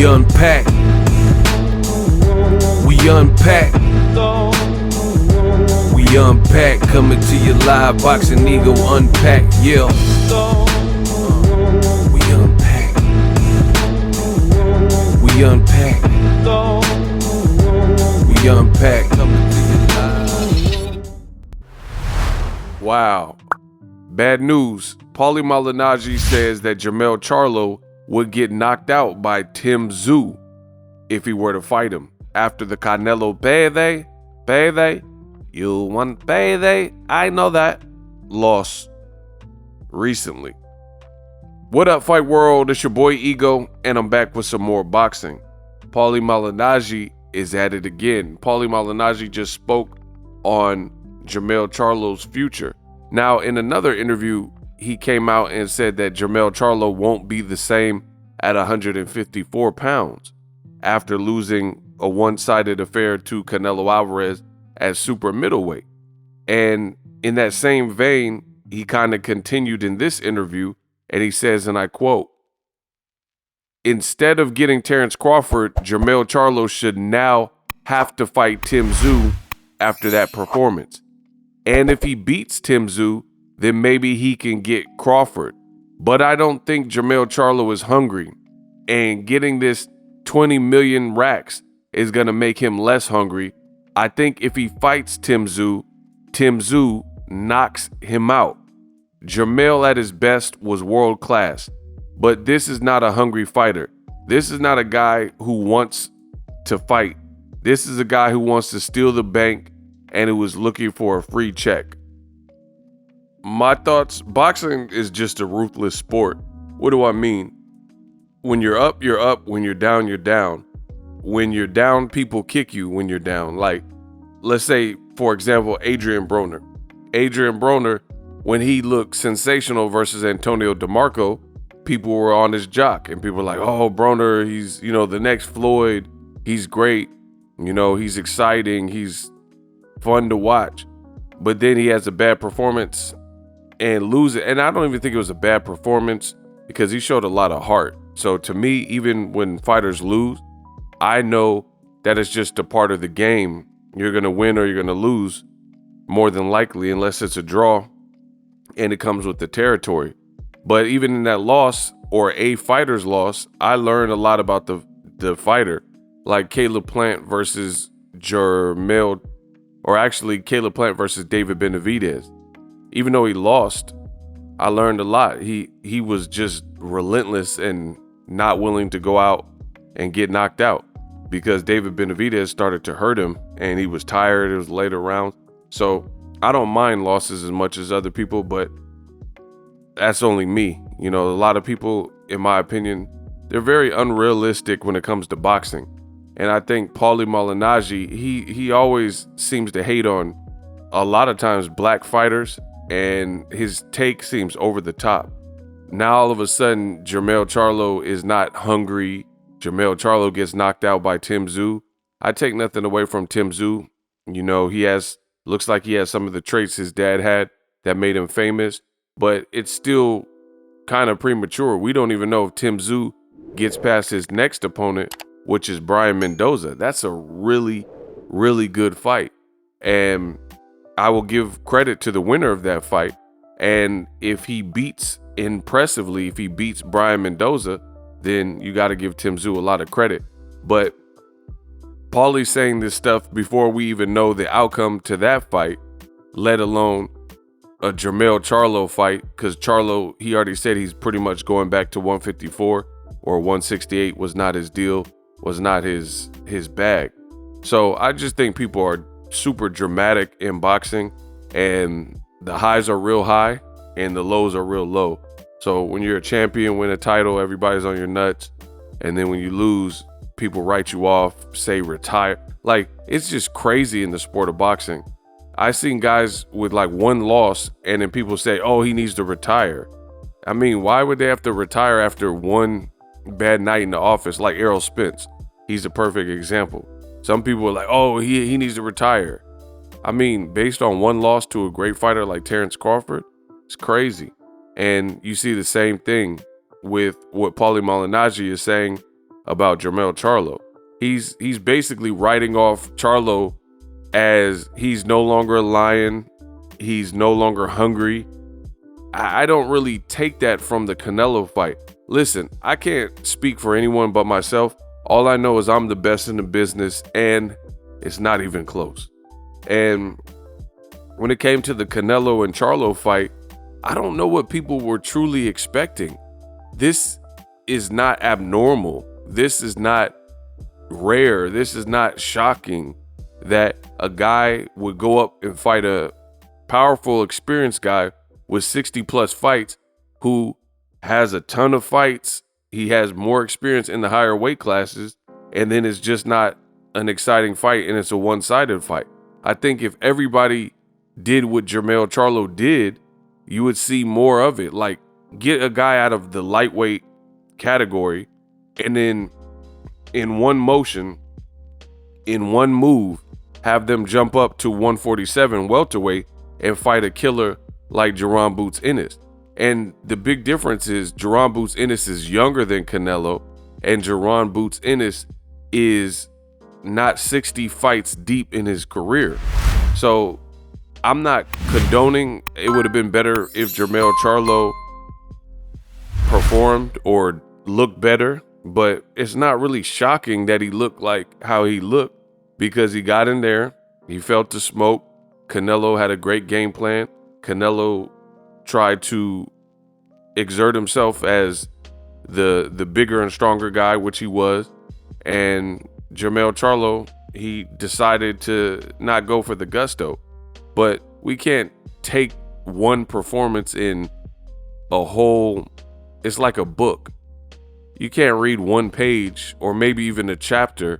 unpack. We unpack. We unpack. Coming to you live. Boxingego Unpacked. Yeah. We unpack. We unpack. We unpack. Coming to you live. Wow. Bad news. Paulie Malignaggi says that Jermell Charlo would get knocked out by TSZYU if he were to fight him after the Canelo payday, you want payday, I know that, loss recently. What up, fight world? It's your boy Ego, and I'm back with some more boxing. Paulie Malignaggi is at it again. Paulie Malignaggi just spoke on Jermell Charlo's future. Now, in another interview, he came out and said that Jermell Charlo won't be the same at 154 pounds after losing a one-sided affair to Canelo Alvarez at super middleweight. And in that same vein, he kind of continued in this interview, and he says, and I quote, "Instead of getting Terrence Crawford, Jermell Charlo should now have to fight TSZYU after that performance. And if he beats TSZYU, then maybe he can get Crawford. But I don't think Jermell Charlo is hungry, and getting this 20 million racks is going to make him less hungry. I think if he fights TSZYU knocks him out. Jermell at his best was world class, but this is not a hungry fighter. This is not a guy who wants to fight. This is a guy who wants to steal the bank and who is looking for a free check." My thoughts, boxing is just a ruthless sport. What do I mean? When you're up, you're up. When you're down, you're down. When you're down, people kick you when you're down. Like, let's say, for example, Adrian Broner. Adrian Broner, when he looked sensational versus Antonio DeMarco, people were on his jock. And people were like, oh, Broner, he's, the next Floyd. He's great. He's exciting. He's fun to watch. But then he has a bad performance and lose it. And I don't even think it was a bad performance because he showed a lot of heart. So to me, even when fighters lose, I know that it's just a part of the game. You're going to win or you're going to lose, more than likely, unless it's a draw and it comes with the territory. But even in that loss, or a fighter's loss, I learned a lot about the fighter, like Caleb Plant versus Jermell, or actually Caleb Plant versus David Benavidez. Even though he lost, I learned a lot. He was just relentless and not willing to go out and get knocked out because David Benavidez started to hurt him and he was tired. It was later rounds. So I don't mind losses as much as other people, but that's only me. A lot of people, in my opinion, they're very unrealistic when it comes to boxing. And I think Paulie Malignaggi, he always seems to hate on a lot of times black fighters, and his take seems over the top. Now all of a sudden, Jermell Charlo is not hungry. Jermell Charlo gets knocked out by TSZYU. I take nothing away from TSZYU. He looks like he has some of the traits his dad had that made him famous, but it's still kind of premature. We don't even know if TSZYU gets past his next opponent, which is Brian Mendoza. That's a really, really good fight. And I will give credit to the winner of that fight. And if he beats impressively, if he beats Brian Mendoza, then you got to give TSZYU a lot of credit. But Paulie's saying this stuff before we even know the outcome to that fight, let alone a Jermell Charlo fight, because Charlo, he already said he's pretty much going back to 154 or 168 was not his deal, was not his bag. So I just think people are super dramatic in boxing, and the highs are real high and the lows are real low. So when you're a champion, win a title, everybody's on your nuts. And then when you lose, people write you off, say retire. Like, it's just crazy in the sport of boxing. I've seen guys with like one loss and then people say, oh, he needs to retire. I mean, why would they have to retire after one bad night in the office? Like Errol Spence, he's a perfect example. Some people are like, oh, he needs to retire. I mean, based on one loss to a great fighter like Terrence Crawford, it's crazy. And you see the same thing with what Paulie Malignaggi is saying about Jermell Charlo. He's basically writing off Charlo as he's no longer a lion, he's no longer hungry. I don't really take that from the Canelo fight. Listen, I can't speak for anyone but myself. All I know is I'm the best in the business, and it's not even close. And when it came to the Canelo and Charlo fight, I don't know what people were truly expecting. This is not abnormal. This is not rare. This is not shocking that a guy would go up and fight a powerful, experienced guy with 60 plus fights who has a ton of fights. He has more experience in the higher weight classes, and then it's just not an exciting fight, and it's a one-sided fight. I think if everybody did what Jermell Charlo did, you would see more of it. Like, get a guy out of the lightweight category, and then in one motion, in one move, have them jump up to 147 welterweight and fight a killer like Jaron Boots Ennis. And the big difference is Jaron Boots Ennis is younger than Canelo, and Jaron Boots Ennis is not 60 fights deep in his career. So I'm not condoning. It would have been better if Jermell Charlo performed or looked better, but it's not really shocking that he looked like how he looked, because he got in there, he felt the smoke. Canelo had a great game plan. Canelo tried to exert himself as the bigger and stronger guy, which he was. And Jermell Charlo, he decided to not go for the gusto. But we can't take one performance in a whole, it's like a book. You can't read one page or maybe even a chapter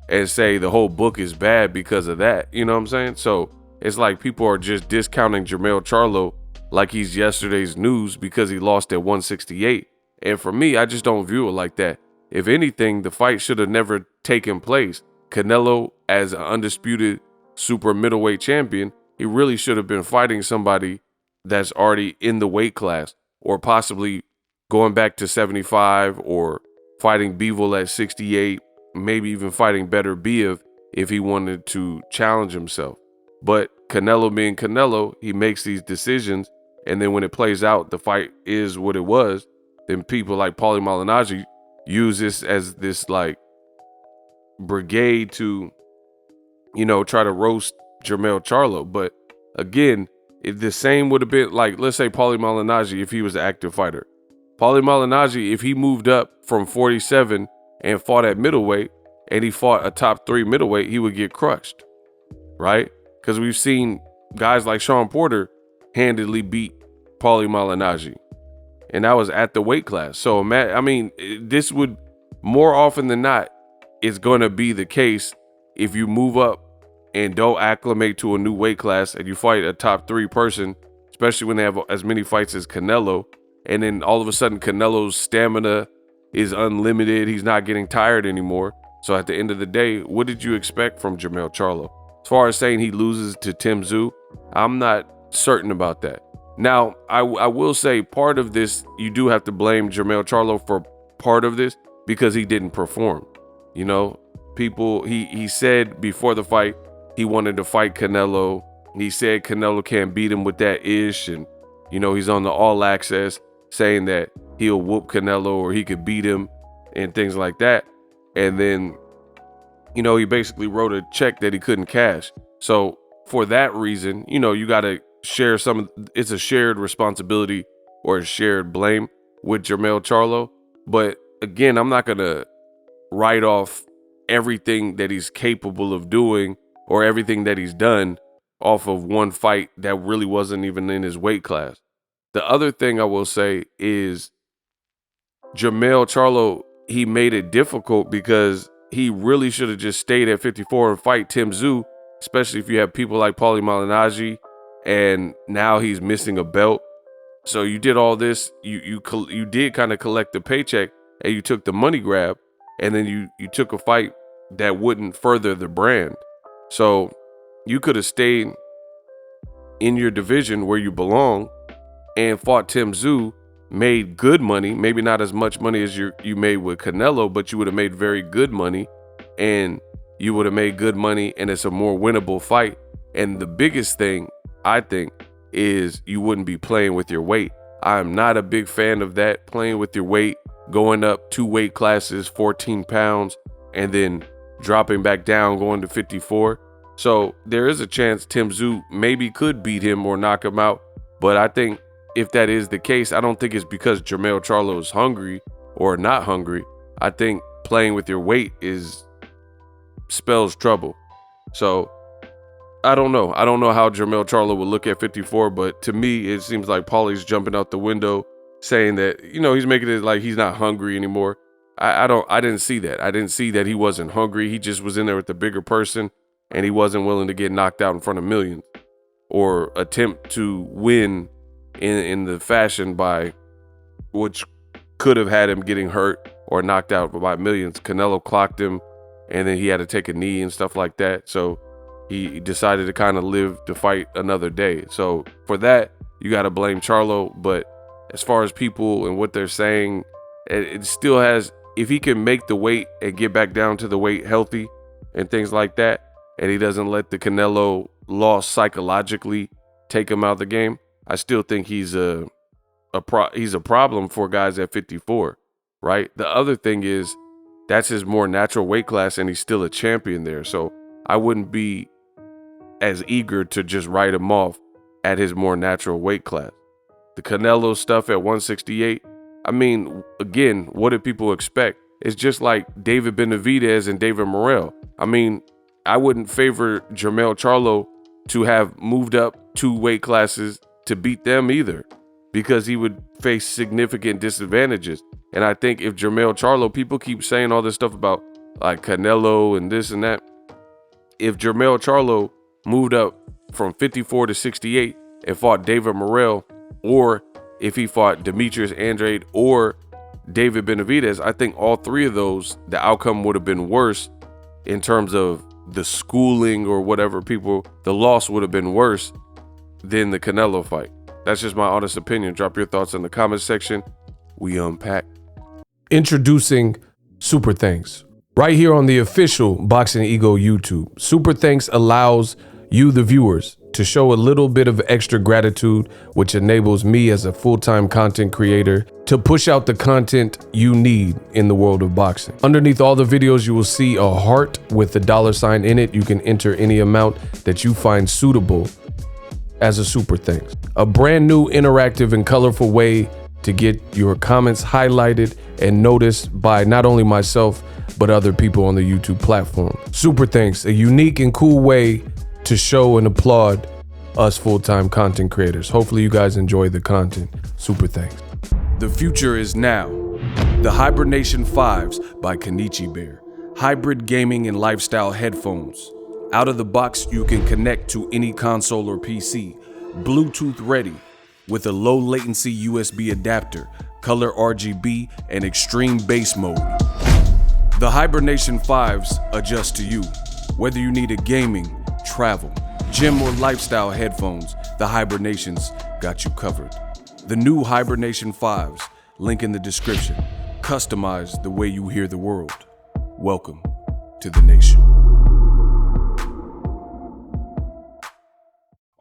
and say the whole book is bad because of that. You know what I'm saying? So it's like people are just discounting Jermell Charlo like he's yesterday's news because he lost at 168. And for me, I just don't view it like that. If anything, the fight should have never taken place. Canelo, as an undisputed super middleweight champion, he really should have been fighting somebody that's already in the weight class, or possibly going back to 75, or fighting Bivol at 68, maybe even fighting Better Biev if he wanted to challenge himself. But Canelo being Canelo, he makes these decisions, and then when it plays out, the fight is what it was. Then people like Paulie Malignaggi use this as this like brigade to, you know, try to roast Jermell Charlo. But again, if the same would have been like, let's say Paulie Malignaggi, if he was an active fighter. Paulie Malignaggi, if he moved up from 47 and fought at middleweight, and he fought a top 3 middleweight, he would get crushed, right? Because we've seen guys like Sean Porter handedly beat Paulie Malignaggi, and that was at the weight class. So, I mean, this would, more often than not, it's going to be the case if you move up and don't acclimate to a new weight class and you fight a top 3 person, especially when they have as many fights as Canelo, and then all of a sudden Canelo's stamina is unlimited. He's not getting tired anymore. So at the end of the day, what did you expect from Jermell Charlo? As far as saying he loses to TSZYU, I'm not certain about that. Now, I will say part of this, you do have to blame Jermell Charlo for part of this, because he didn't perform. You know, people, he said before the fight, he wanted to fight Canelo. He said Canelo can't beat him with that ish. And, you know, he's on the All Access saying that he'll whoop Canelo or he could beat him and things like that. And then, you know, he basically wrote a check that he couldn't cash. So for that reason, you know, you got to share it's a shared responsibility or a shared blame with Jermell Charlo. But again, I'm not going to write off everything that he's capable of doing or everything that he's done off of one fight that really wasn't even in his weight class. The other thing I will say is Jermell Charlo, he made it difficult because he really should have just stayed at 54 and fight TSZYU, especially if you have people like Paulie Malignaggi, and now he's missing a belt. So you did all this, you did kind of collect the paycheck, and you took the money grab, and then you took a fight that wouldn't further the brand. So you could have stayed in your division where you belong and fought TSZYU made good money, maybe not as much money as you made with Canelo, but you would have made very good money, and you would have made good money, and it's a more winnable fight. And the biggest thing, I think, is you wouldn't be playing with your weight. I'm not a big fan of that, playing with your weight, going up 2 weight classes, 14 pounds, and then dropping back down, going to 54. So there is a chance TSZYU maybe could beat him or knock him out. But I think if that is the case, I don't think it's because Jermell Charlo is hungry or not hungry. I think playing with your weight spells trouble. So I don't know. I don't know how Jermell Charlo will look at 54, but to me, it seems like Paulie's jumping out the window saying that, he's making it like he's not hungry anymore. I didn't see that. I didn't see that he wasn't hungry. He just was in there with the bigger person, and he wasn't willing to get knocked out in front of millions or attempt to win in the fashion by which could have had him getting hurt or knocked out by millions. Canelo clocked him, and then he had to take a knee and stuff like that. So he decided to kind of live to fight another day. So for that, you got to blame Charlo. But as far as people and what they're saying, it still has, if he can make the weight and get back down to the weight healthy and things like that, and he doesn't let the Canelo loss psychologically take him out of the game, I still think he's a problem for guys at 54, right? The other thing is that's his more natural weight class, and he's still a champion there. So I wouldn't be as eager to just write him off at his more natural weight class. The Canelo stuff at 168, I mean, again, what did people expect? It's just like David Benavidez and David Morrell. I mean, I wouldn't favor Jermell Charlo to have moved up 2 weight classes to beat them either, because he would face significant disadvantages. And I think if Jermell Charlo, people keep saying all this stuff about like Canelo and this and that. If Jermell Charlo moved up from 54 to 68 and fought David Morrell, or if he fought Demetrius Andrade or David Benavidez, I think all 3 of those, the outcome would have been worse in terms of the schooling or whatever. The loss would have been worse than the Canelo fight. That's just my honest opinion. Drop your thoughts in the comment section. We unpack. Introducing Super Thanks right here on the official Boxingego YouTube. Super Thanks allows you, the viewers, to show a little bit of extra gratitude, which enables me as a full-time content creator to push out the content you need in the world of boxing. Underneath all the videos, you will see a heart with the $sign in it. You can enter any amount that you find suitable as a super thanks. A brand new interactive and colorful way to get your comments highlighted and noticed by not only myself, but other people on the YouTube platform. Super thanks, a unique and cool way to show and applaud us full-time content creators. Hopefully you guys enjoy the content. Super thanks. The future is now. The Hibernation 5s by Kenichi Bear. Hybrid gaming and lifestyle headphones. Out of the box, you can connect to any console or PC. Bluetooth ready with a low latency USB adapter, color RGB, and extreme bass mode. The Hibernation 5s adjust to you. Whether you need a gaming, travel, gym, or lifestyle headphones, the Hibernations got you covered. The new Hibernation 5s, link in the description. Customize the way you hear the world. Welcome to the nation.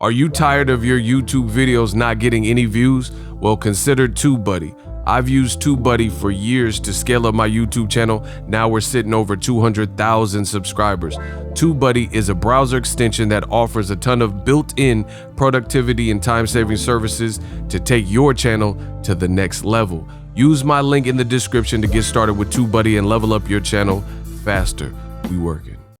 Are you tired of your YouTube videos not getting any views? Well, consider TubeBuddy. I've used TubeBuddy for years to scale up my YouTube channel. Now we're sitting over 200,000 subscribers. TubeBuddy is a browser extension that offers a ton of built-in productivity and time-saving services to take your channel to the next level. Use my link in the description to get started with TubeBuddy and level up your channel faster. We working.